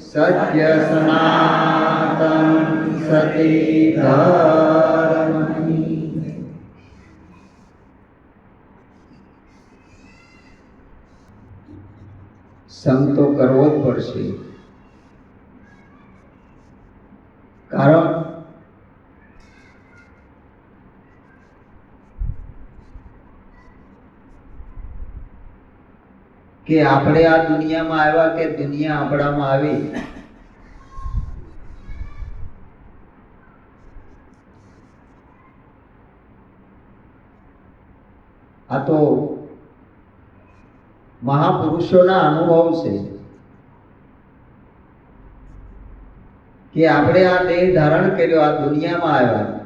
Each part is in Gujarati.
સત્ય સનાતન સતી ધર્મની. સંગ તો કરવો જ પડશે, કારણ કે આપણે આ દુનિયામાં આવ્યા કે દુનિયા આપણામાં આવી, આ તો મહાપુરુષોના અનુભવ છે કે આપણે આ દેહ ધારણ કર્યો, આ દુનિયામાં આવ્યા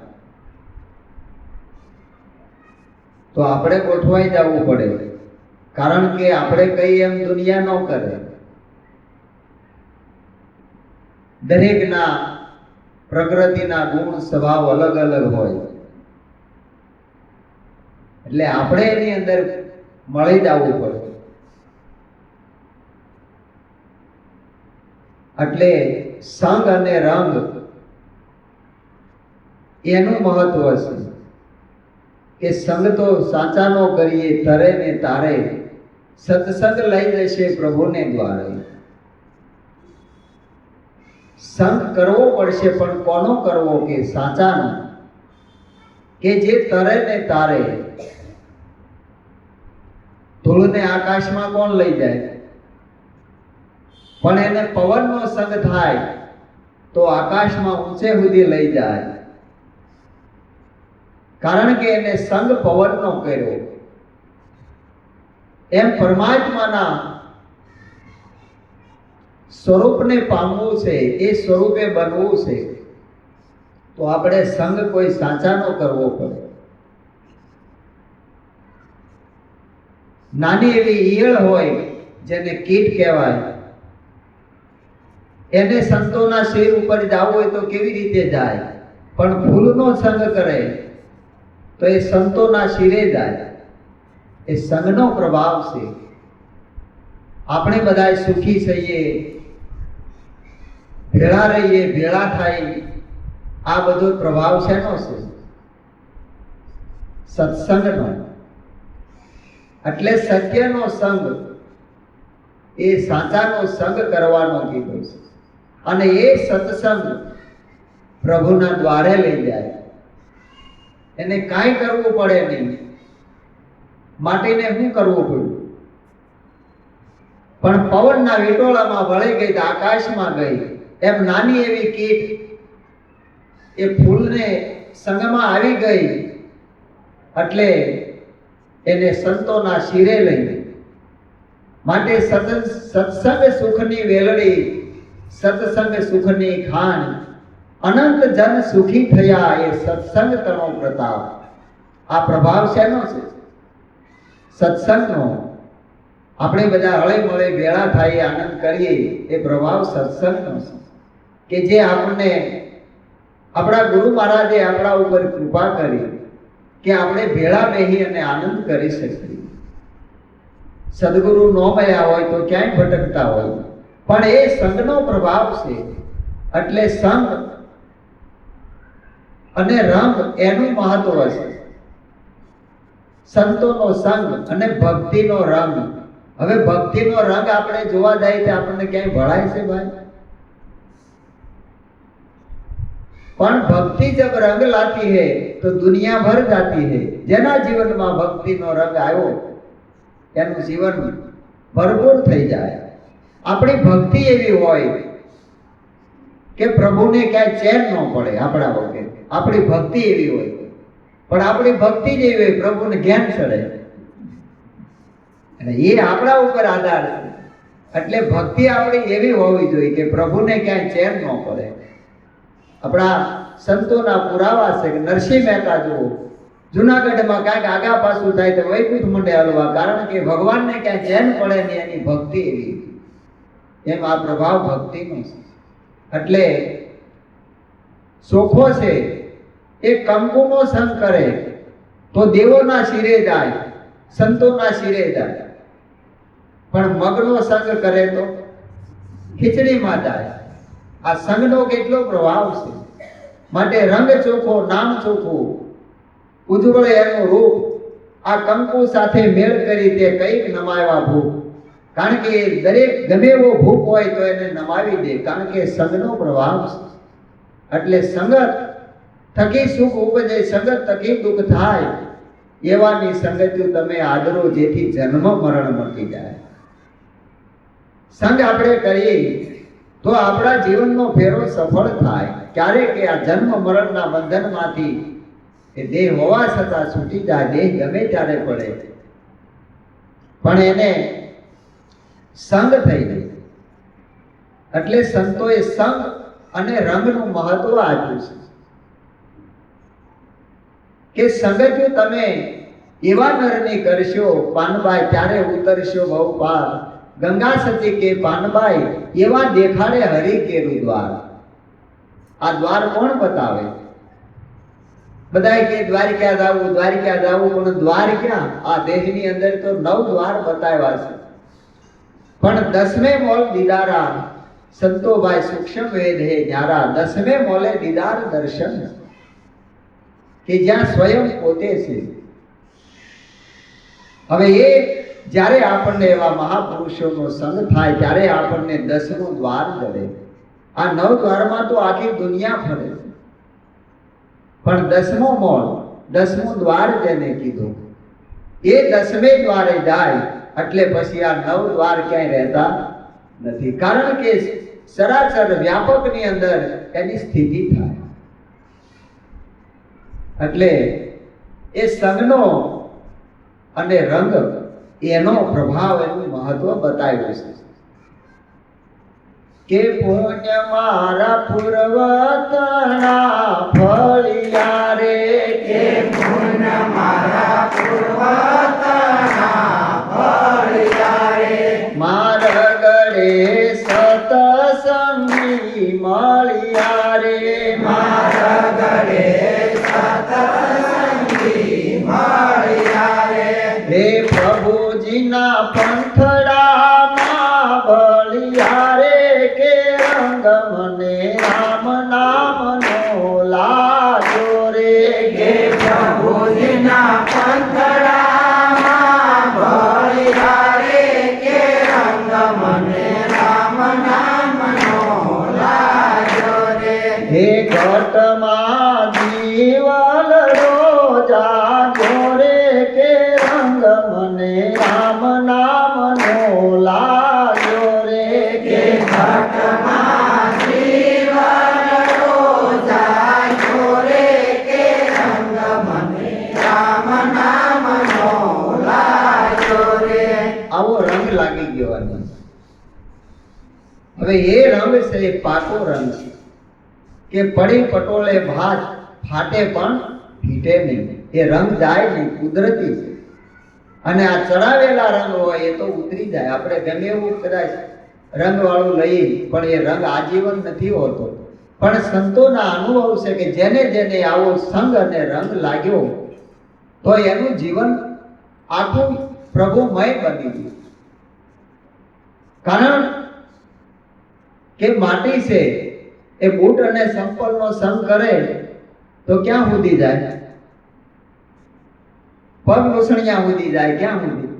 તો આપણે ગોઠવાઈ જવું પડે, કારણ કે આપણે કઈ એમ દુનિયા ન કરે. દરેકના પ્રકૃતિના ગુણ સ્વભાવ અલગ અલગ હોય, એટલે આપણે એની અંદર મળી જવું પડે. એટલે સંગ અને રંગ એનું મહત્વ છે કે સંગ તો સાચાનો કરીએ તરે ને તારે, સત્સંગ લઈ જશે પ્રભુને દ્વારે. સંગ કરવો પડશે, પણ કોનો કરવો? કે સાચાનો, કે જે તરે ને તારે. ધૂળને આકાશમાં કોણ લઈ જાય? પણ એને પવનનો સંગ થાય તો આકાશમાં ઊંચે સુધી લઈ જાય, કારણ કે એને સંગ પવનનો કર્યો. એમ પરમાત્માના સ્વરૂપને પામવું છે, એ સ્વરૂપે બનવું છે, તો આપણે સંગ કોઈ સાચાનો કરવો પડે. નાની એવી ઈયળ હોય જેને કીટ કહેવાય, એને સંતોના શિર ઉપર જવું હોય તો કેવી રીતે જાય? પણ ફૂલનો સંગ કરે તો એ સંતોના શિરે જાય. એ સંગનો પ્રભાવ છે. આપણે બધા સુખી થઈએ, ભેળા રહીએ, ભેળા થાય, આ બધો પ્રભાવ શેનો છે? સત્સંગનો. એટલે સત્યનો સંગ, એ સાચાનો સંગ કરવાનો કીધો છે. અને એ સત્સંગ પ્રભુના દ્વારે લઈ જાય. એને કાંઈ કરવું પડે નહીં, માટીને શું કરવું પડ્યું? પણ પવનના વિટોળામાં વળી ગઈ, આકાશમાં ગઈ. એમ નાની એવી કીટ એ ફૂલને સંગમાં આવી ગઈ, એટલે એને સંતોના શિરે લઈ. માટે સત્સંગ સુખની વેલડી, સત્સંગ સુખની ખાણ, અનંત જન સુખી થયા, એ સત્સંગ તનો પ્રતાપ. આ પ્રભાવ શેનો છે? સત્સંગનો. આપણે બધા હળે મળે ભેળા થાય, આનંદ કરીએ, એ પ્રભાવ સત્સંગનો છે. કે જે આપણને આપણા ગુરુ મહારાજે આપણા ઉપર કૃપા કરી કે આપણે ભેળા બેહી અને આનંદ કરી શકીએ. સદગુરુ ન મળ્યા હોય તો ક્યાંય ભટકતા હોય, પણ એ સંગનો પ્રભાવ છે. એટલે સંગ અને રંગ એનું મહત્વ છે. સંતોનો સંગ અને ભક્તિનો રંગ. હવે ભક્તિનો રંગ આપણે જોવા જાય તો આપણને ક્યાંય ભળાય છે ભાઈ? પણ ભક્તિ जब रंग लाती है तो दुनिया भर जाती है. જેના જીવનમાં ભક્તિનો રંગ આવ્યો એનું જીવન ભરપૂર થઈ જાય. આપણી ભક્તિ એવી હોય કે પ્રભુને ક્યાંય ચેન ન પડે આપણા વગર. આપણી ભક્તિ એવી હોય, પણ આપણી ભક્તિ જેવી હોય પ્રભુને જ્ઞાન ચડે. અને એ આપણા ઉપર આધાર છે. એટલે ભક્તિ આપણી એવી હોવી જોઈએ કે પ્રભુને ક્યાંય ચેન ન પડે. આપણા સંતોના પુરાવા છે કે નરસિંહ મહેતા જુઓ, જુનાગઢમાં કાંઈક આગા પાછું થાય તો વૈકુંઠ મંડે હલવા, કારણ કે ભગવાનને ક્યાંય ચેન પડે નહીં, એની ભક્તિ એવી. એમ આ પ્રભાવ ભક્તિનો છે. એટલે ચોખ્ખો છે એ કંકુનો સંગ કરે તો દેવોના શિરે જાય, સંતોના શિરે જાય. પણ મગનો સંગ કરે તો ખીચડીમાં જાય. આ સંગનો કેટલો પ્રભાવ છે. માટે રંગ ચોખ્ખો, નામ ચોખ્ખું, ઉજ્જવળ એનું રૂપ. આ કંકુ સાથે મેળ કરી તે કઈક નમાવ્યા ભૂખ. કારણ કે દરેક ગમે એવો ભૂખ હોય તો એને નમાવી દે, કારણ કે સંગનો પ્રભાવ છે. એટલે સંગત થકી સુખ ઉપજે, સંગત થકી દુઃખ થાય. એવાની સંગતિઓ તમે આદરો, જેથી જન્મ મરણ મટી જાય. સંગ આપણે કરીએ તો આપણા જીવનનો ફેરો સફળ થાય. ક્યારે કે આ જન્મ મરણના બંધનમાંથી એ દેહ હોવા છતાં છૂટી જાય. દેહ ગમે ત્યારે પડે, પણ એને સંગ થઈ જાય. એટલે સંતોએ સંગ અને રંગનું મહત્વ આપ્યું છે કે સંગત્યો તમે એવા નરની કરશો પાનબાઈ, ત્યારે ઉતરશો ભવ પાર. ગંગા સતી કે પાનબાઈ એવા દેખાડે હરિ કેરું દ્વાર. આ દ્વાર કોણ બતાવે? બધાય કે દ્વારિકા જાવું, દ્વારિકા જાવું, પણ દ્વાર ક્યાં? આ દેહની અંદર તો 9 દ્વાર બતાવ્યા છે, પણ 10મે મોલ દીદારા. સંતોભાઈ સૂક્ષ્મ વેદ હે ન્યારા. 10મે મોલે દીદાર દર્શન, કે જ્યાં સ્વયં પોતે છે. હવે એ જ્યારે આપણને એવા મહાપુરુષોનો સંગ થાય ત્યારે આપણને 10મું દ્વાર જડે. આ 9 દ્વારમાં તો આખી દુનિયા ફરે છે, પણ 10મો મોલ, 10મું દ્વાર જેને કીધું, એ 10મે દ્વારે જાય એટલે પછી આ 9 દ્વાર ક્યાંય રહેતા નથી. કારણ કે સરાસર વ્યાપકની અંદર એની સ્થિતિ થાય. એટલે એ સંગનો અને રંગ એનો પ્રભાવ, એનું મહત્વ બતાવ્યું છે કે પુણ્ય મારા પૂર્વતના ફળિયા રે, કે પુણ્ય મારા પૂર્વતના ફળિયા રે. માર ગળે સતસંગી મળ્યા રે, માર ગળે સતસંગી મળ્યા રે. હે પ્રભુજીના પંથડામાં બળિયા રે, કે રંગ મને રામ નામનો લાજો રે. કે પ્રભુજીના પંથડામાં બળિયા રે, કે રંગ મને રામ નામનો લાજો રે. હે ઘટમાં જીવલ રોજા જોરે, કે રંગ મને રામ નામનો લાજો રે. કે ઘટમાં જીવન રોજા જોરે, કે રંગ મને રામ નામનો લાજો રે. આવો રંગ લાગી ગયો. હવે એ રંગ છે એ પાકો રંગ છે કે પડી પટોળે ભાત ફાટે પણ ફીટે નહીં. એ રંગ જાય નહીં, કુદરતી છે. અને આ ચડાવેલા રંગ હોય એ તો ઉતરી જાય. આપણે ગમે એવું કદાચ રંગ વાળું લઈએ પણ એ રંગ આજીવન નથી હોતો. પણ સંતોના અનુભવ છે કે જેને જેને આવો સંગ અને રંગ લાગ્યો તો એનું જીવન આખું પ્રભુમય બની ગયું. કારણ કે માટી છે એ બૂટ અને સંપલનો સંગ કરે તો ક્યાં સુધી જાય? પગ લૂસણિયા સુધી જાય. ક્યાં સુધી?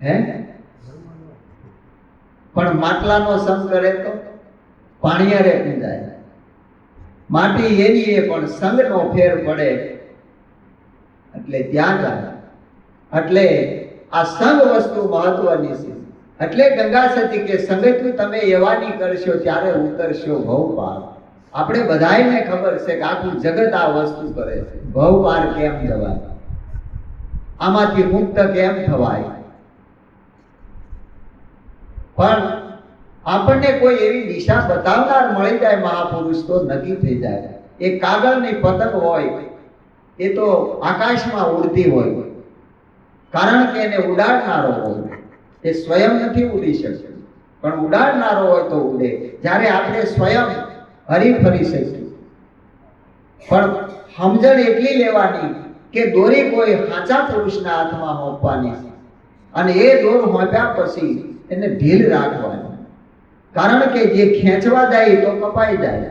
હે? પણ માટલાનો સંગ કરે તો પાણીયારે જાય. માટી એની એ પણ સંગનો ફેર પડે એટલે ત્યાં જાય. એટલે આ સંગ વસ્તુ મહત્વની છે. એટલે ગંગા સતી કે સંગત્યુ તમે એવાની કરશો ત્યારે ઉતરશો ભવ પાર. આપણે બધાયને ખબર છે કે આખું જગત આ વસ્તુ કરે છે. ભવ પાર કેમ જવાય? આમાંથી મુક્ત કેમ થવાય? પણ આપણને કોઈ એવી દિશા બતાવનાર મળી જાય મહાપુરુષ તો નક્કી થઈ જાય. એ કાગળની પતંગ હોય એ તો આકાશમાં ઉડતી હોય, કારણ કે એને ઉડાડનારો હોય. એ સ્વયં નથી ઉડી શકતો, પણ ઉડાડનારો હોય તો ઉડે. જ્યારે આપણે સ્વયં હરીફરી શકીએ, પણ સમજણ એટલી લેવાની કે દોરી કોઈ સાચા પુરુષના હાથમાં હોપવાની અને એ દોર હોપ્યા પછી એને ઢીલ રાખવાની. કારણ કે જે ખેંચવા જાય તો કપાઈ જાય,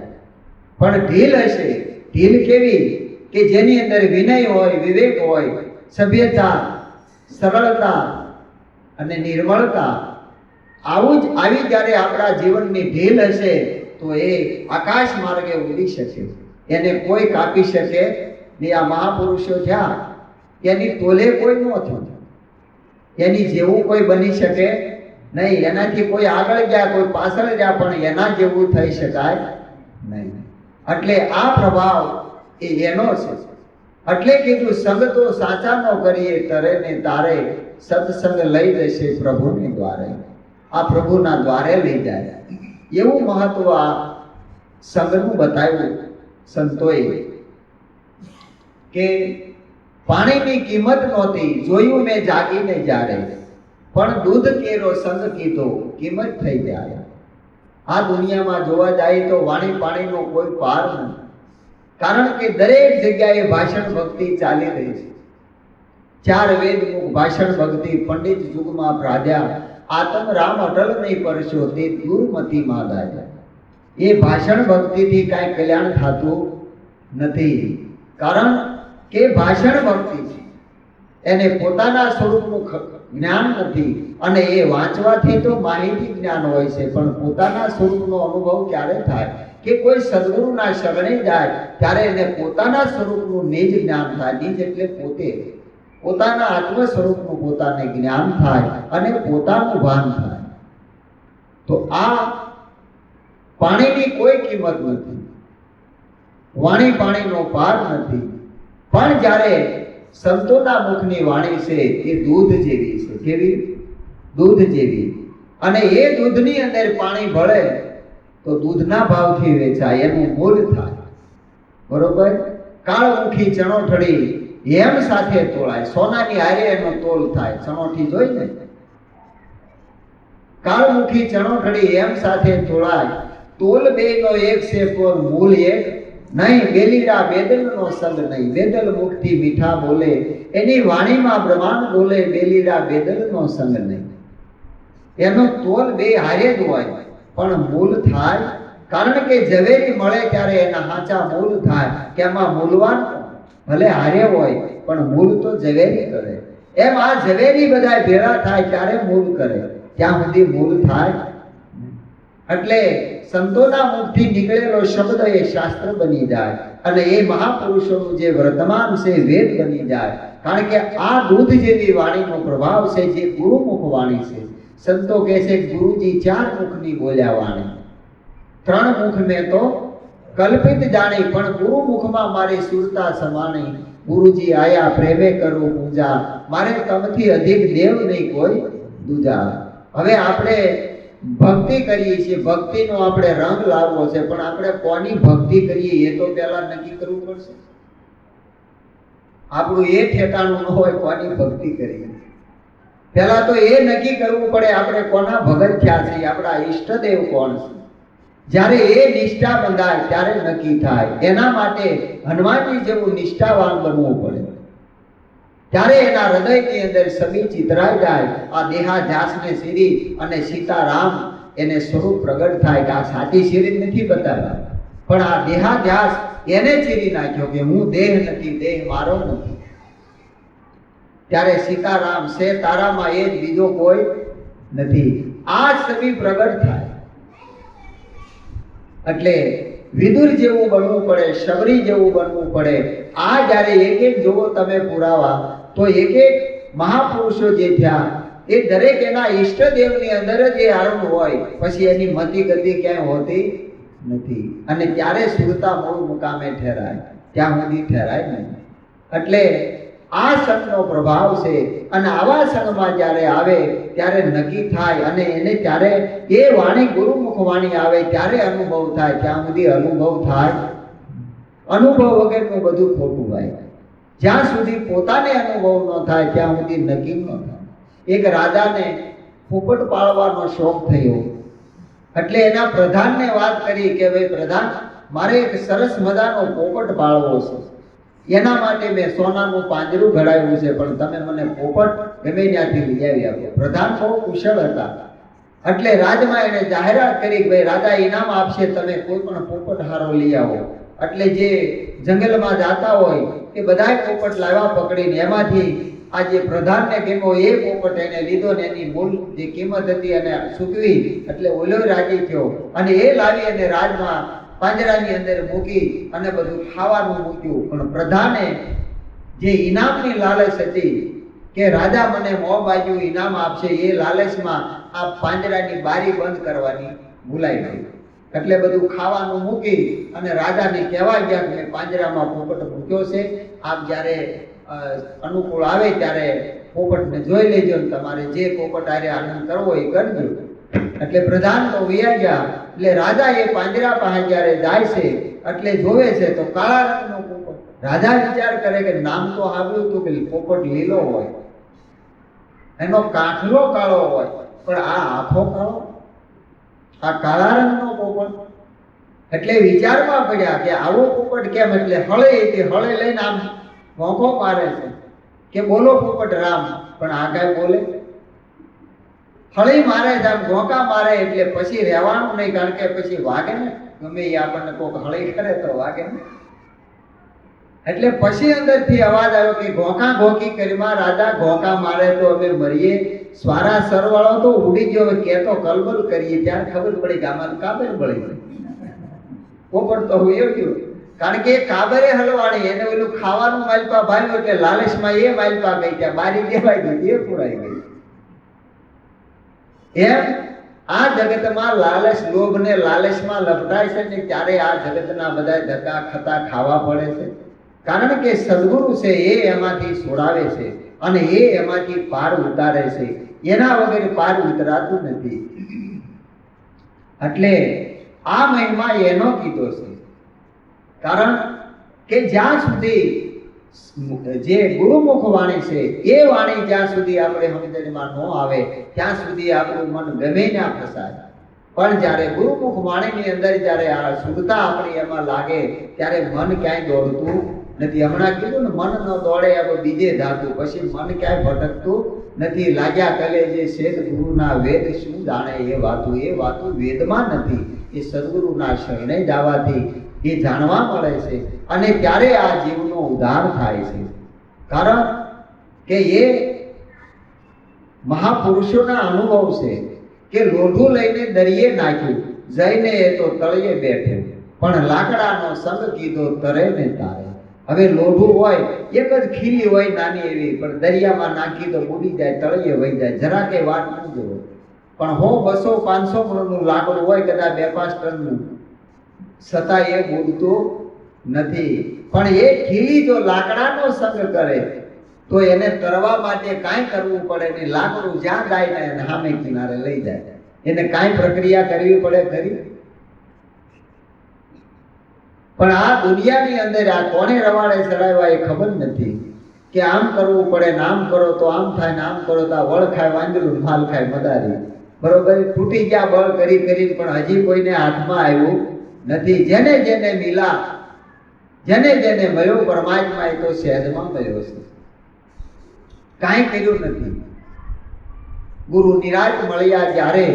પણ ઢીલ હશે, ઢીલ કેવી કે જેની અંદર વિનય હોય, વિવેક હોય, સભ્યતા, સરળતા અને નિર્મળતા, આવી જ્યારે આપણા જીવનની ઢીલ હશે તો એ આકાશ માર્ગે ઉડી શકે, એને કોઈ કાપી શકે નહીં. આ મહાપુરુષો થયા એની તોલે કોઈ ન થયું, એની જેવું કોઈ બની શકે નહીં, એનાથી કોઈ આગળ ગયા, કોઈ પાછળ ગયા, પણ એના જેવું થઈ શકાય નહીં. એટલે આ પ્રભાવ એ એનો છે. એટલે કીધું સંગ તો સાચા નો કરીએ તરે ને તારે, સત્સંગ લઈ જશે પ્રભુને દ્વારે. આ પ્રભુના દ્વારે લઈ જાય એવું મહત્વ આ સંગનું બતાવ્યું સંતોએ. કે પાણીની કિંમત નહોતી, જોયું મેં જાગીને જ્યારે, પણ દૂધ કેરો સંગ કીધો, કિંમત થઈ જાય. આ દુનિયામાં જોવા જાય તો વાણી પાણીનો કોઈ પાર નથી, કારણ કે દરેક જગ્યાએ ભાષણ ભક્તિ ચાલી રહી છે. 4 વેદ મુખ ભાષણ ભક્તિ પંડિત યુગમાં પ્રાધ્યા, આત્મ રામ અટલ નહીં પરશો તે દુર્મતિ માં દાજા. એ ભાષણ ભક્તિથી કાંઈ કલ્યાણ થતું નથી, કારણ કે ભાષણ ભક્તિ છે, એને પોતાના સ્વરૂપનું જ્ઞાન નથી. અને એ વાંચવાથી તો માહિતી જ્ઞાન હોય છે, પણ પોતાના સ્વરૂપનો અનુભવ ક્યારે થાય કે કોઈ સદગુરુના શરણે જાય ત્યારે એને પોતાના સ્વરૂપનું નિજ જ્ઞાન થાય. નિજ એટલે પોતે, પોતાના આત્મ સ્વરૂપનું પોતાને જ્ઞાન થાય અને પોતાનું ભાન થાય. તો આ પાણીની કોઈ કિંમત નથી, વાણી પાણીનો પાર નથી, પણ જ્યારે સંતોના મુખની વાણી છે એ દૂધ જેવી છે. કેવી? દૂધ જેવી. અને એ દૂધની અંદર પાણી ભળે તો દૂધના ભાવથી વેચાય, એનું મૂલ થાય. બરોબર? કાળમુખી ચણોઠડી હેમ સાથે તોળાય, સોનાની હારે એનો તોલ થાય. ચણોઠી જોઈ ને, કાળમુખી ચણોઠડી હેમ સાથે તોળાય, તોલ બેનો એક છે પણ મૂલ એક નહીં. બેલીડા બેદલનો સંગ નહીં, બેદલ મુખથી મીઠા બોલે, એની વાણીમાં બ્રહ્માંડ બોલે, બેલીડા બેદલનો સંગ નહીં. એનો તોલ બે હારે જ હોય પણ મૂલ થાય, કારણ કે ઝવેરી મળે ત્યારે એના સાચા મૂલ થાય. કે એમાં મૂલવાન ભલે હારે હોય પણ મૂલ તો ઝવેરી કરે. એમ આ ઝવેરી બધા ભેળા થાય ત્યારે મૂલ કરે, ત્યાં સુધી મૂલ થાય. એટલે સંતોના મુખથી નીકળેલો શબ્દ એ શાસ્ત્ર બની જાય, અને એ મહાપુરુષોનું જે વર્તમાન છે વેદ બની જાય. કારણ કે આ દૂધ જેવી વાણીનો પ્રભાવ છે, જે ગુરુમુખ વાણી છે. સંતો કહે છે ગુરુજી 4 મુખની બોલ્યા વાણી, 3 મુખ મેં તો કલ્પિત જાણી, પણ ગુરુમુખમાં મારી સુરતા સમાણી. ગુરુજી આયા પ્રેમે કરું પૂજા, મારે તમથી અધિક દેવ નહીં કોઈ દૂજા. હવે આપણે ભક્તિ કરીએ છીએ, ભક્તિનો આપણે રંગ લાવવો છે, પણ આપણે કોની ભક્તિ કરીએ એ તો પહેલા નક્કી કરવું પડશે. આપણું એ ઠેકાણું ન હોય કોની ભક્તિ કરીએ, પહેલા તો એ નક્કી કરવું પડે આપણે કોના ભગત થયા છે, આપણા ઈષ્ટદેવ કોણ છે. જ્યારે એ નિષ્ઠા બંધાય ત્યારે નક્કી થાય. એના માટે હનુમાનજી જેવું નિષ્ઠાવાન બનવું પડે, ત્યારે એના હૃદયની અંદર સબી ચિતરાઈ જાય. આ દેહાધ્યાસને સીરી અને સીતારામ એને સ્વરૂપ પ્રગટ થાય કે આ સાચી સીરી નથી બતાવ્યા, પણ આ દેહાધ્યાસ એને ચીરી નાખ્યો કે હું દેહ નથી, દેહ મારો નથી. ત્યારે સીતારામ છે તારામાં એ જ, બીજો કોઈ નથી. આ સબી પ્રગટ થાય. એટલે વિદુર જેવું બનવું પડે, શબરી જેવું બનવું પડે. આ જ્યારે એક એક જોવો તમે પુરાવા, તો એક એક મહાપુરુષો જે થયા એ દરેક એના ઈષ્ટદેવની અંદર જ એ આરંભ હોય, પછી એની મતિ ગતિ ક્યાંય હોતી નથી. અને ત્યારે સુરતા મૂળ મુકામે ઠેરાય, ત્યાં સુધી ઠેરાય નહીં. એટલે આ સંતનો પ્રભાવ છે, અને આવા સંગમાં જ્યારે આવે ત્યારે નક્કી થાય, અને એને ત્યારે એ વાણી ગુરુમુખ વાણી આવે ત્યારે અનુભવ થાય. ત્યાં સુધી અનુભવ થાય, અનુભવ વગરનું બધું ખોટું હોય. જ્યાં સુધી પોતાને અનુભવ ન થાય ત્યાં સુધી નક્કી ન થાય. એક રાજાને પોપટ પાળવાનો શોખ થયો, એટલે એના પ્રધાનને વાત કરી કે ભાઈ પ્રધાન, મારે એક સરસ મજાનો પોપટ પાળવો છે, એના માટે મેં સોનાનું પાંજરું ઘડાવ્યું છે, પણ તમે મને પોપટ ગમે ત્યાંથી લઈ આવી આપો. પ્રધાન બહુ કુશળ હતા, એટલે રાજમાં એને જાહેરાત કરી કે ભાઈ રાજા ઇનામ આપશે, તમે કોઈ પણ પોપટ હારો લઈ આવો. એટલે જે જંગલમાં જાતા હોય એ બધાય પોપટ લાવ્યા પકડીને. એમાંથી આ જે પ્રધાનને ગમ્યો એ પોપટ એને લીધો ને એની મૂળ જે કિંમત હતી એને ચૂકવી. એટલે ઓલો રાજી થયો અને એ લાવી અને રાજમાં પાંજરાની અંદર મૂકી અને બધું ખાવાનું મૂક્યું. પણ પ્રધાને જે ઇનામની લાલચ હતી કે રાજા મને મોં બાજુ ઇનામ આપશે, એ લાલચમાં આ પાંજરાની બારી બંધ કરવાની ભૂલાઈ ગઈ. એટલે બધું ખાવાનું મૂકી અને રાજાને કહેવા ગયા કે મેં પાંજરામાં પોપટ મૂક્યો છે, આપ જ્યારે અનુકૂળ આવે ત્યારે પોપટને જોઈ લેજો ને તમારે જે પોપટ આરે આનંદ કરવો એ કરજો. એટલે પ્રધાન તો વયા ગયા. એટલે રાજા એ પાંજરા પાસે જ્યારે જાય છે એટલે જોવે છે તો કાળા રંગનો પોપટ. રાજા વિચાર કરે કે નામ તો સાંભળ્યું હતું કે પોપટ લીલો હોય, એનો કાંઠલો કાળો હોય, પણ આ આખો કાળો, આ કાળા રંગનો પોપટ. એટલે વિચારમાં પડ્યા કે આવો પોપટ કેમ? એટલે હળે લઈને આમ ભોંકો મારે છે કે બોલો પોપટ રામ, પણ આ કાંઈ બોલે. હળી મારે છે, આમ ભોંકા મારે. એટલે પછી રહેવાનું નહીં, કારણ કે પછી વાગે ને, ગમે એ આપણને કોઈક હળી કરે તો વાગે ને. એટલે પછી અંદરથી અવાજ આવ્યો કે ઘોંકા ઘોંકી કરીમાં રાજા ઘોંકા મારે તો અમે મરીએ. સ્વારા સરવાળો તો ઉડી ગયો, હવે કે તો કલબલ કરીએ. ત્યારે ખબર પડી કે આમાં કાબર બળી પોપટ તો હું એવું ગયું. કારણ કે એ કાબરે હલવાણી, એને ઓલું ખાવાનું માલપા ભાવ્યું એટલે લાલચમાં એ માલપા ગઈ, ત્યાં બારી દેવાઈ ગઈ, એ પુરાઈ ગઈ. એમ આ જગતમાં લાલચ, લોભ ને લાલચમાં લપટાય છે ને ત્યારે આ જગતના બધા ધક્કા ખતા ખાવા પડે છે. કારણ કે સદગુરુ છે એ એમાંથી છોડાવે છે અને એ એમાંથી પાર ઉતારે છે. એના વગર પાર ઉતરાતું નથી. એટલે આ મહિમા એનો કીધો છે. કારણ કે જ્યાં સુધી જે ગુરુમુખ વાણી છે એ વાણી જ્યાં સુધી આપણે સમજણમાં ન આવે ત્યાં સુધી આપણું મન ગમે ના ફસાય. પણ જ્યારે ગુરુમુખ વાણીની અંદર જ્યારે આ શુદ્ધતા આપણી એમાં લાગે ત્યારે મન ક્યાંય દોડતું નથી. હમણાં કીધું ને, મન ન દોડે હવે બીજે ધાતું, પછી મન ક્યાંય ભટકતું નથી. લાગ્યા કલે જે શેત ગુરુના વેદ શું જાણે એ વાતું વેદમાં નથી, એ સદગુરુના શરણે જવાથી એ જાણવા મળે છે. અને ત્યારે આ જીવનો ઉદ્ધાર થાય છે. કારણ કે એ મહાપુરુષોના અનુભવ છે કે લોઢું લઈને દરિયે નાખ્યું, જઈને એ તો તળિયે બેઠે, પણ લાકડાનો સંગ કીધો તરે ને તારે. હવે લોઢું હોય, એક જ ખીલી હોય નાની એવી, પણ દરિયામાં નાખી તો બુડી જાય, તળિયે વહી જાય, જરા કે વાત ન જોવે. પણ 100, 200, 500 મણનું લાકડું હોય, કદાચ 2-5 ટનનું, છતાં એ બુડતું નથી. પણ એ ખીલી જો લાકડાનો સંગ કરે તો એને તરવા માટે કાંઈ કરવું પડે નહીં. લાકડું જ્યાં જાય ને એને સામે કિનારે લઈ જાય. એને કાંઈ પ્રક્રિયા કરવી પડે ખરી? પણ આ દુનિયાની અંદર આ કોને રવાડે ચડાવ્યા એ ખબર નથી કે આમ કરવું પડે ને આમ કરો તો આમ થાય ને આમ કરો તો આ વળ ખાય વાંદરું, માલ ખાય મદારી. બરોબર, તૂટી ગયા બળ કરી કરીને, પણ હજી કોઈને હાથમાં આવ્યું નથી. જેને જેને મિલા, જેને જેને મળ્યો પરમાત્મા એ તો સહેજમાં મળ્યો છે, કાંઈ કર્યું નથી. ગુરુ નિરાજ મળ્યા જ્યારે,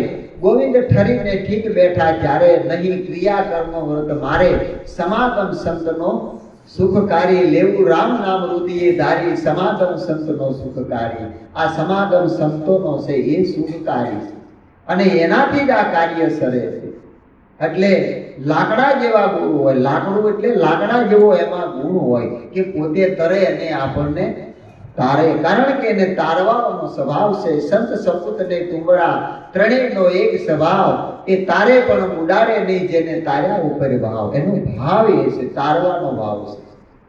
ગોવિંદ ઠરીને ઠીક બેઠા ત્યારે, નહીં ક્રિયા કર્મ વ્રત મારે, સમાગમ સંતનો સુખકારી, લેવું રામ નામ રુદિએ ધારી, સમાગમ સંતનો સુખકારી. આ સમાગમ સંતોનો છે એ સુખકારી છે અને એનાથી જ આ કાર્ય સરે છે. એટલે લાકડા જેવા ગુરુ હોય, લાકડું એટલે લાકડા જેવો એમાં ગુણ હોય કે પોતે તરે અને આપણને તારે. કારણ કે એને તારવાનો સ્વભાવ છે. સંત સપૂત ને તુંબડા ત્રણેયનો એક સ્વભાવ, એ તારે પણ ઉડાડે નહીં જેને તાર્યા ઉપર ભાવ. એનો ભાવ એ છે, તારવાનો ભાવ છે.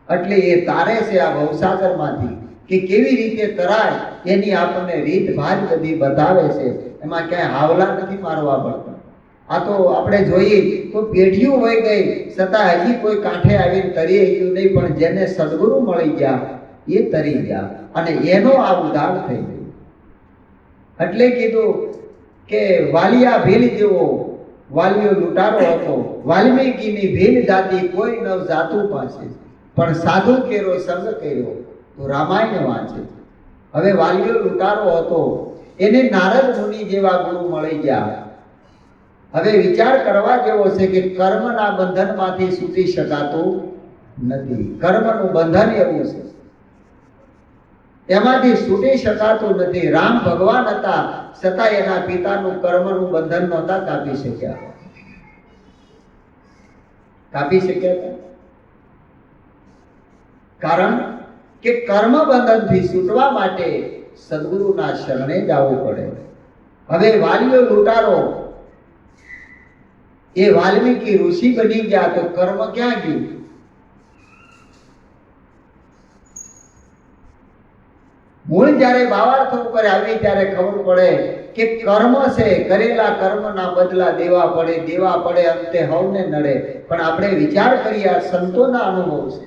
એટલે એ તારે છે આ ભવસાગરમાંથી કે કેવી રીતે તરાય એની આપણને રીત ભાત બધી બતાવે છે. એમાં ક્યાંય હાવલા નથી મારવા પડતા. આ તો આપણે જોઈએ તો પેઢીઓ વહી ગઈ છતાં હજી કોઈ કાંઠે આવીને તરી ગયું નહીં. પણ જેને સદગુરુ મળી ગયા એ તરી ગયા અને એનો આ ઉદ્ધાર થઈ ગયો. એટલે કીધું કે વાલિયા ભીલ જેવો વાલિયો લૂંટારો હતો, વાલ્મીકીની ભીલ જાતિ કોઈ ન જાતું પાસે, પણ સાધુ કેરો સંગ કર્યો તો રામાયણ વાંચે. હવે વાલિયો લૂંટારો હતો, એને નારદ મુનિ જેવા ગુરુ મળી ગયા. હવે વિચાર કરવા જેવો છે કે કર્મના બંધનમાંથી છૂટી શકાતું નથી. કર્મનું બંધન એવું છે, એમાંથી છૂટી શકાતું નથી. રામ ભગવાન હતા છતાં એના પિતાનું કર્મનું બંધન નહોતા કાપી શક્યા. કારણ કે કર્મ બંધનથી છૂટવા માટે સદગુરુના શરણે જવું પડે. હવે વાલીઓ લૂંટારો એ વાલ્મીકી ઋષિ બની ગયા તો કર્મ ક્યાં ગયું? મૂળ જ્યારે ભાવાર્થ ઉપર આવી ત્યારે ખબર પડે કે કર્મ છે, કરેલા કર્મના બદલા દેવા પડે અંતે હવને નડે. પણ આપણે વિચાર કરીએ, સંતોના અનુભવ છે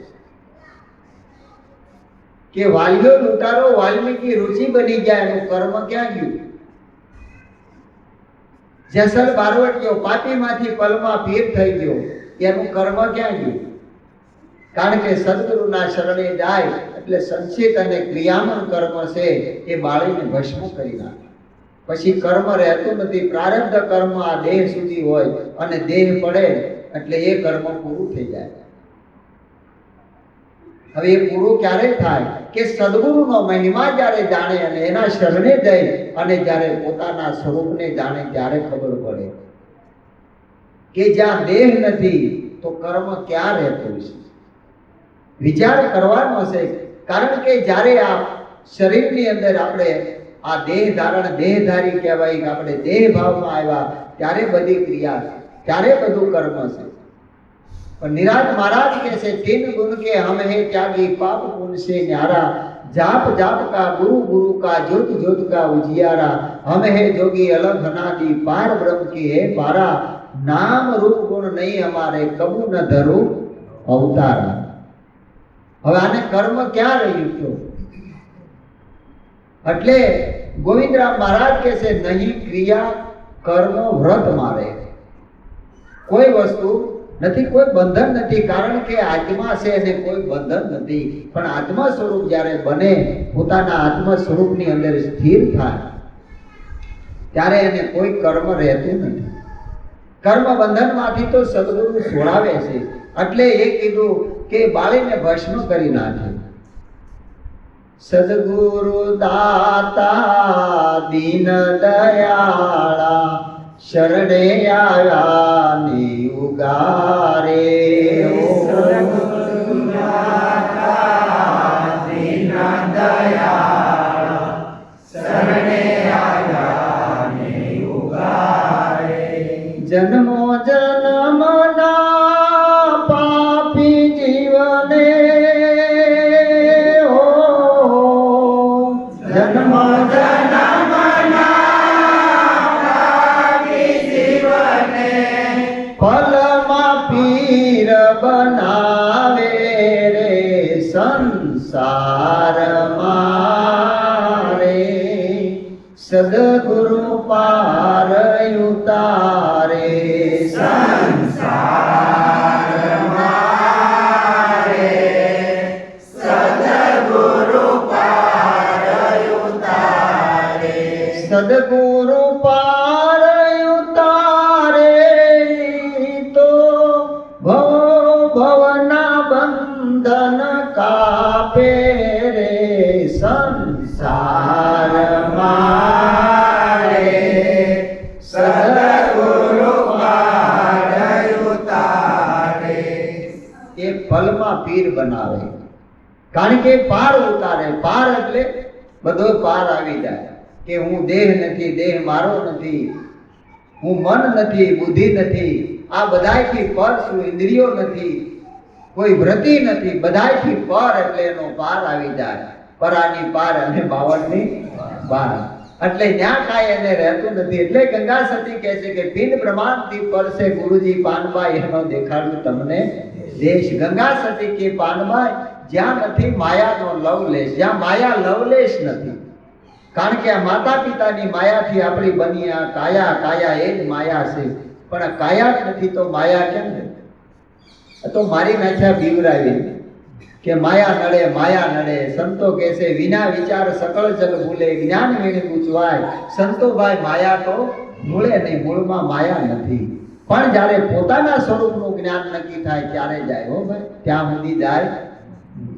કે વાલીઓ લૂંટારો વાલ્મીકી ઋષિ બની ગયા, એનું કર્મ ક્યાં ગયું? જેસલ બારવટીયો પાપીમાંથી પલમાં પીર થઈ ગયો, એનું કર્મ ક્યાં ગયું? કારણ કે સદગુરુના શરણે જાય એટલે સંચિત અને ક્રિયામન કર્મ છે એ બાળીને ભસ્મ કરી નાખે. પછી કર્મ રહેતું નથી. પ્રારબ્ધ કર્મ આ દેહ સુધી હોય અને દેહ પડે એટલે એ કર્મ પૂરું થઈ જાય. હવે એ પૂરું ક્યારે થાય કે સદગુરુનો મહિમા જ્યારે જાણે અને એના શરણે જઈ અને જ્યારે પોતાના સ્વરૂપને જાણે ત્યારે ખબર પડે કે જ્યાં દેહ નથી તો કર્મ ક્યાં રહેતું છે. વિચાર કરવાનો છે. કારણ કે જ્યારે આ શરીરની અંદર આપણે આ દેહ ધારણ દેહધારી કહેવાય કે આપણે દેહ ભાવમાં આવ્યા ત્યારે બધી ક્રિયા, ત્યારે બધું કર્મ છે. પણ નિરાજ મહારાજ કહે છે, તીન ગુણ કે હમ હે ત્યાગી પાપ પુण्य से न्यारा, जाप जाप का गुरु गुरु का ज्योत ज्योत का उजियारा, हम है जोगी अलग अनादि पार ब्रह्म की है पारा, नाम रूप गुण नहीं हमारे कबू न धरू अवतारा. હવે આને કર્મ ક્યાં રહ્યું કયો? એટલે ગોવિંદરામ મહારાજ કહે છે, નહીં ક્રિયા કર્મ વ્રત મારે. કોઈ વસ્તુ નથી, કોઈ બંધન નથી. કારણ કે આત્મા છે એને કોઈ બંધન નથી. પણ આત્મા સ્વરૂપ જ્યારે બને, પોતાના આત્મા સ્વરૂપની અંદર સ્થિર થાય ત્યારે એને કોઈ કર્મ રહેતું નથી. કર્મ બંધનમાંથી તો સદગુરુ છોડાવે છે. એટલે એ કીધું કે બાળીને ભસ્મ કરી નાખે. સદગુરુ દાતા દીન દયાળા, શરણે આવ્યા ને ઉગારે. સદગુરુ દાતા દીન દયાળા, શરણે આવ્યા ને ઉગારે. જન્મો જન્મના પાપી જીવને જન્મ જન્મના પાપી જીવને ફલમાં પીર બનાવે રે સંસારમાં રે. સદગુરુ પાર ઉતારે સંસારમાં રે. સદગુરુ પાર ઉતારે. સદગુરુ પાર ઉતારે તો ભવ ભવના બંધન કાપે રે સંસારમાં રે. સદગુરુ પાર ઉતારે. એ ફલમાં પીર બનાવે. કારણ કે પાર ઉતારે. પાર એટલે બધો પાર આવી જાય કે હું દેહ નથી, દેહ મારો નથી, હું મન નથી, બુદ્ધિ નથી, આ બધાયથી પર છું, ઇન્દ્રિયો નથી, કોઈ વૃત્તિ નથી, બધાયથી પર. એટલે એનો પાર આવી જાય. પરાની પાર અને બાવનની પાર. એટલે ત્યાં કાંઈ એને રહેતું નથી. એટલે ગંગા સતી કહે છે કે પિંડ બ્રહ્માંડથી પર છે ગુરુજી પાનબાઈ, એનો દેખાડું તમને દેશ. ગંગા સતી કે પાનબાઈ, જ્યાં નથી માયાનો લવલેશ, જ્યાં માયા લવલેશ નથી. કારણ કે આ માતા પિતાની માયાથી આપણી બની આ કાયા, કાયા એ જ માયા છે. પણ આ કાયા જ નથી તો માયા કેમ? તો મારી નાખ્યા બીવરાવી કે માયા નડે સંતો કહે છે વિના વિચાર સકળ જગ ભૂલે જ્ઞાન વીણ પૂછવાય. સંતો ભાઈ માયા તો મૂળે નહીં, મૂળમાં માયા નથી. પણ જ્યારે પોતાના સ્વરૂપનું જ્ઞાન નક્કી થાય ત્યારે જાય હો ભાઈ, ત્યાં સુધી જાય.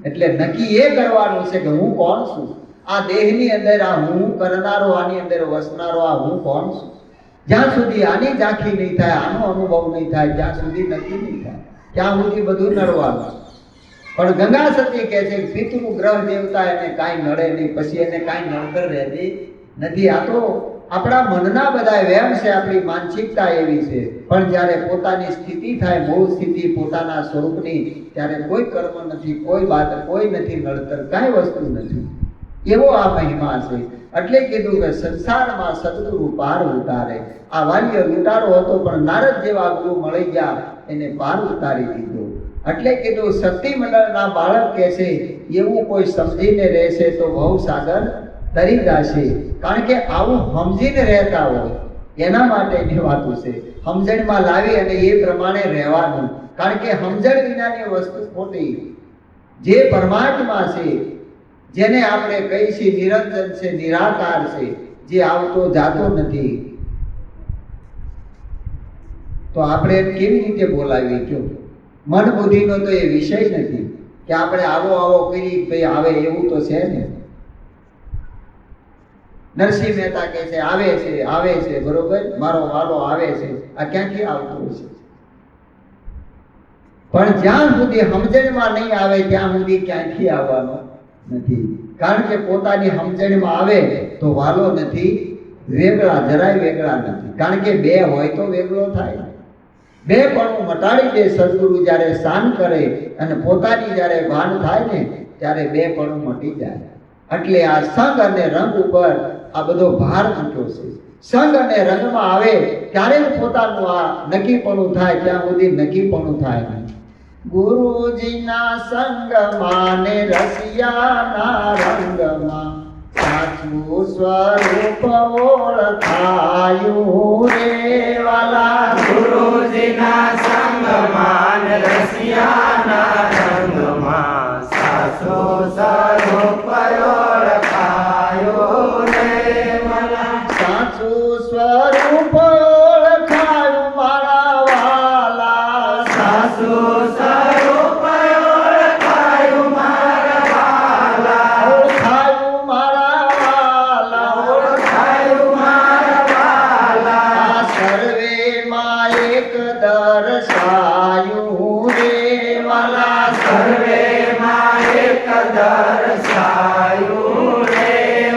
એટલે નક્કી એ કરવાનું છે કે હું કોણ છું. આ દેહની અંદર આ હું કરનારો, આની અંદર વસનારો આ હું કોણ છું. જ્યાં સુધી આની ઝાંખી નહીં થાય, આનો અનુભવ નહીં થાય, ત્યાં સુધી નક્કી નહીં થાય. ત્યાં સુધી બધું નડવાનું. પણ ગંગા સતી કહે છે કે પિતૃ ગ્રહ દેવતા એને કાંઈ નડે નહીં, પછી એને કાંઈ નડતર રહેતી નથી. આ તો આપણા મનના બધા વહેમ છે, આપણી માનસિકતા એવી છે. પણ જ્યારે પોતાની સ્થિતિ થાય, મૂળ સ્થિતિ પોતાના સ્વરૂપની, ત્યારે કોઈ કર્મ નથી, કોઈ વાત કોઈ નથી, નડતર કાંઈ વસ્તુ નથી. એવો આ મહિમા છે. એટલે કીધું કે સંસારમાં સદગુરુ પાર ઉતારે. આ વાલ્ય લૂંટારો હતો પણ નારદ જેવા ગુરુ મળી ગયા, એને પાર ઉતારી દીધો. એટલે કીધું શક્તિ મંડળના બાળક કહે છે એવું કોઈ સમજીને રહેશે તો બહુ સાગર તરી જશે. કારણ કે આવું સમજીને રહેતા હોય એના માટેની વાતો છે. સમજણમાં લાવી અને એ પ્રમાણે રહેવાનું. કારણ કે સમજણ વિનાની વસ્તુ ખોટી. જે પરમાત્મા છે, જેને આપણે કહી છીએ નિરંજન છે, નિરાકાર છે, જે આવતો જાતો નથી, તો આપણે કેવી રીતે બોલાવી? કયો મન બુદ્ધિનો તો એ વિષય નથી કે આપણે આવો આવો કરી ભાઈ આવે એવું તો છે ને. નરસિંહ મહેતા કહે છે આવે છે બરોબર, મારો વાલો આવે છે. આ ક્યાંથી આવતો છે? પણ જ્યાં સુધી સમજણમાં નહીં આવે ત્યાં સુધી ક્યાંથી આવવાનો નથી. કારણ કે પોતાની સમજણમાં આવે તો વાલો નથી, વેગળા જરાય વેગળા નથી. કારણ કે બે હોય તો વેગળો થાય. બે પણ મટાડી દે સદગુરુ જ્યારે શાન કરે અને પોતાની જ્યારે ભાન થાય ને ત્યારે બે પણ મટી જાય. એટલે આ સંગ અને રંગ ઉપર આ બધો ભાર મૂક્યો છે. સંગ અને રંગમાં આવે ત્યારે જ પોતાનું આ નક્કીપણું થાય, ત્યાં સુધી નક્કીપણું થાય નહીં. ગુરુજીના સંગમાં ને રસિયાના રંગમાં સાચું સ્વરૂપ ઓળખાયું રે વાલા. ગુરુજીના સંગમાં ને રસિયાના રંગમાં સાચું સ્વરૂપ ઓળખાયું રે વાલા. સાચું સ્વરૂપ ઓળખાયું મારા વાલા. સાચું સ્વરૂપ ઓળખાયું મારા વાલા. ઓળખાયું મારા વાલા. ઓળખાયું મારા વાલા. સર્વેમાં એક દર્શાયું રે વાલા. સર્વેમાં એક દર્શાયું રે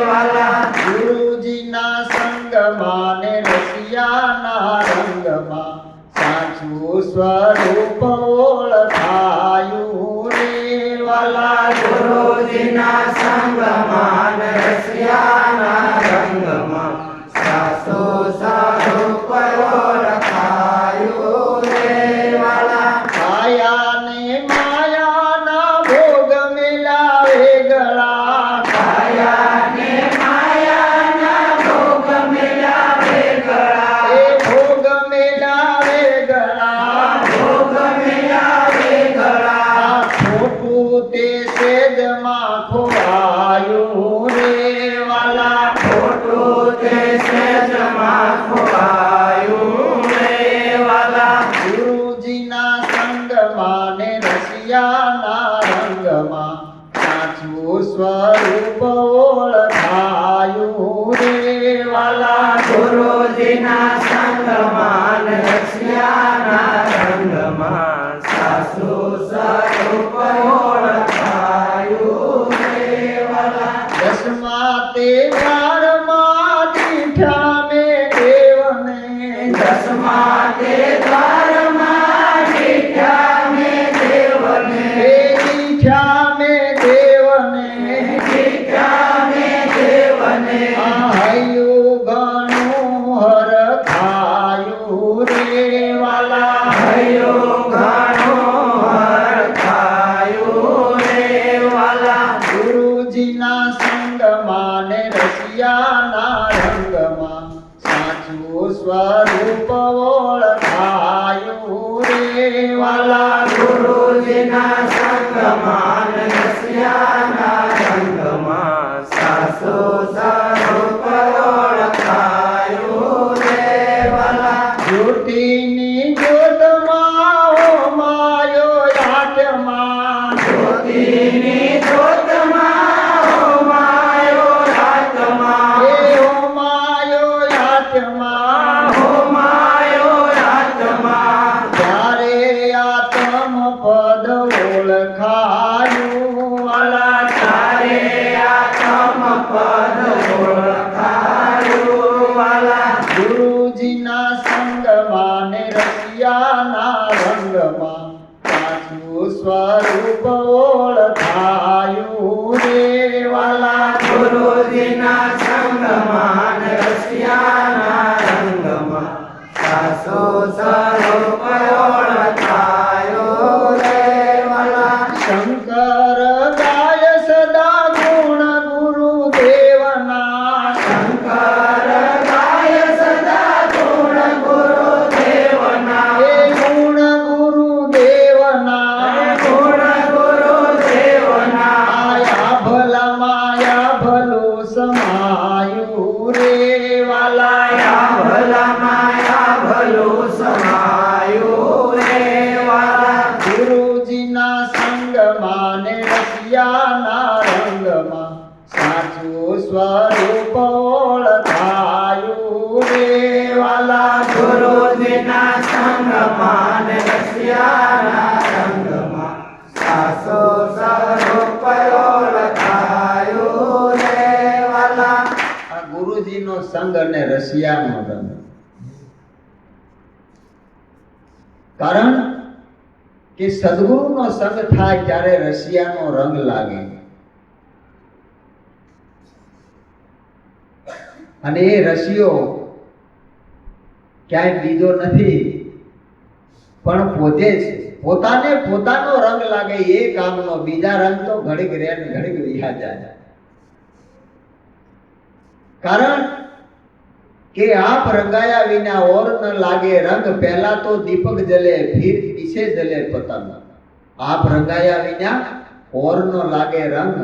વાલા. ગુરુજીના સંગમાં ને રસિયાના રંગમાં સાચું સ્વરૂપ ઓળખાયું રે વાલા. ગુરુજીના સંગમાં ને રસિયાના રંગમાં સાચું સ્વરૂપ ઓળખાયું રે વાલા. કાયાને માયાના ભોગ મેલાવે ગળા. કાયાને માયાના ભોગ મેલાવે ગળા. એ ભોગ મેલાવે ગળા. ભોગ મેલાવે ગળા. ખોટું તે સેજમાં ખોવાયું રે વાલા. ખોટું તે સહેજમાં ખોવાયું રે વાલા. ગુરુજીના સંગમાં ને રસિયાના રંગમાં સાચું સ્વરૂપ ઓળખાયું રે વાલા. ગુરુજીના સંગમાં ને રસિયાના રંગમાં સાચું સ્વરૂપ ઓળખાયું રે વાલા. દસમા તે વારમાં દીઠા મેં દેવને. દસમા તે દ્વારમાં દીઠા મેં દેવને. હે દીઠા મેં દેવને. દીઠા મેં દેવને. હૈયું ઘણું હરખાયું રે વાલા. હૈયું ઘણું હરખાયું રે વાલા. ગુરુજીના સંગમાં ને રસિયાના રંગમાં સાચું સ્વરૂપ ઓળખાયું રે વાલા. ગુરુજીના સંગમાં ને રસિયાના રંગમાં સાસુ સ્વરૂપ ઓળખાયું રે વાલા. જ્યોતિની જ્યોતમાં હોમાયો આત્મા. જ્યોતિની જ્યોતમાં હોમાયો આત્મા. એ હોમાયો આત્મા. હોમાયો આત્મા. ત્યારે આત્મ પદ ઓળખાયું વાલા. તારે આત્મ પદ ઓળખાયું વાલા. ગુરુજીના સંગમાં ને રસિયાના રંગમાં સાચું સ્વરૂપ ઓળખાયું રે વાલા. ગુરુજીના સંગમાં ને રસિયાના રંગમાં સાસુ સ્વરૂપ ઓળખાયું રે વાલા. શંકર ગાય સદા ગુણ ગુરુદેવના. શંકર ગાય સદા ગુણ ગુરુદેવના. એ ગુણ ગુરુદેવના. ગુણ ગુરુદેવના. આયા ભલા માયા ભલું સમાયું રે વાલા. માયા ભલા માયા ભલું સમાયું રે વાલા. ગુરુજીના સંગમાં ને રસિયાના રંગમાં સાચું સ્વરૂપ ઓળખાયું રે વાલા. ગુરુજીના સંગમાં ને રસિયાના રંગમાં સાસુ સ્વરૂપ ઓળખાયું રે વાલા. આ ગુરુજીનો સંગ અને રસિયાનો રંગ. કારણ કે સદગુરુનો સંગ થાય ત્યારે રસિયાનો રંગ લાગે. અને એ રસિયો ક્યાંય બીજો નથી પણ પોતે જ પોતાને પોતાનો રંગ લાગે એ કામનો. બીજા રંગ તો ઘડીક રે ને ઘડીક વિહા જાય. કારણ કે આપ રંગાયા વિના ઓર ન લાગે રંગ. પહેલા તો દીપક જલે ફિર પીછે જલે પતંગ. આપ રંગાયા વિના ઓર ન લાગે રંગ.